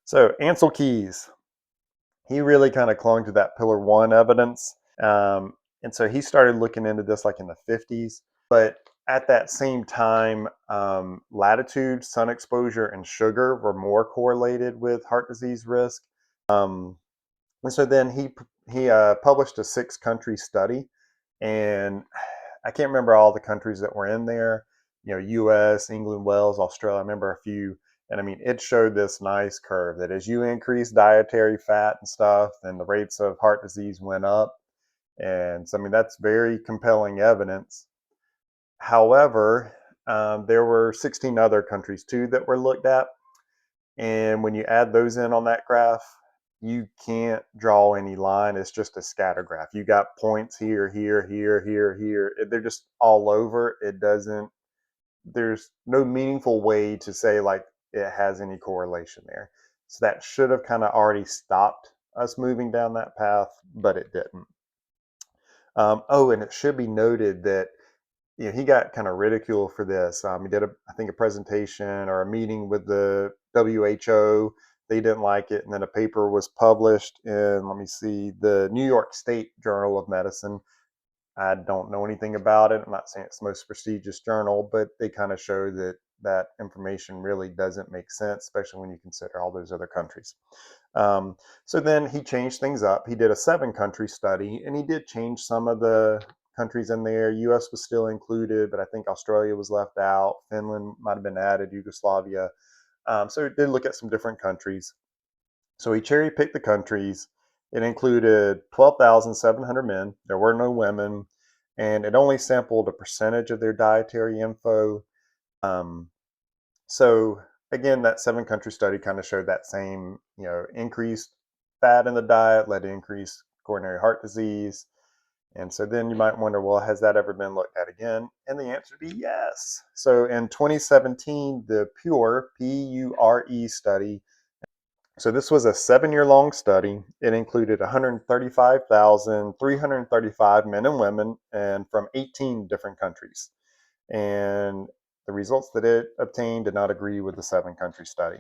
So Ansel Keys, he really kind of clung to that pillar one evidence. And so he started looking into this like in the 50s. But at that same time, latitude, sun exposure, and sugar were more correlated with heart disease risk. Um, and so then he published a 6 country study, and I can't remember all the countries that were in there. You know, U.S., England, Wales, Australia. I remember a few, and I mean, it showed this nice curve that as you increase dietary fat and stuff, then the rates of heart disease went up. And so, I mean, that's very compelling evidence. However, there were 16 other countries too that were looked at, and when you add those in on that graph, you can't draw any line. It's just a scatter graph. You got points here, here, here, here, here. They're just all over. It doesn't, there's no meaningful way to say like it has any correlation there. So that should have kind of already stopped us moving down that path, but it didn't. Oh, and it should be noted that he got kind of ridiculed for this. He did I think, a presentation or a meeting with the WHO. They didn't like it, and then a paper was published in, let me see, the New York State Journal of Medicine. I don't know anything about it. I'm not saying it's the most prestigious journal, but they kind of show that that information really doesn't make sense, especially when you consider all those other countries. So then he changed things up. He did a 7 country study, and he did change some of the countries in there. US was still included, but I think Australia was left out. Finland might have been added, Yugoslavia. So he did look at some different countries. So he cherry picked the countries. It included 12,700 men. There were no women, and it only sampled a percentage of their dietary info. Um, so again, that 7 country study kind of showed that same, increased fat in the diet led to increased coronary heart disease. And so then you might wonder, well, has that ever been looked at again? And the answer would be yes. So in 2017, the PURE, PURE study, so this was a 7-year long study. It included 135,335 men and women and from 18 different countries. And the results that it obtained did not agree with the 7 country study.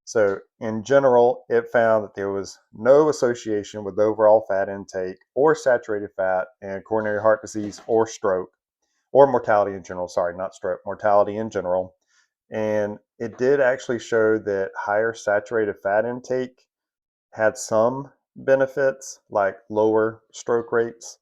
So, in general, it found that there was no association with overall fat intake or saturated fat and coronary heart disease or stroke or mortality in general. Sorry, not stroke, mortality in general. And it did actually show that higher saturated fat intake had some benefits, like lower stroke rates.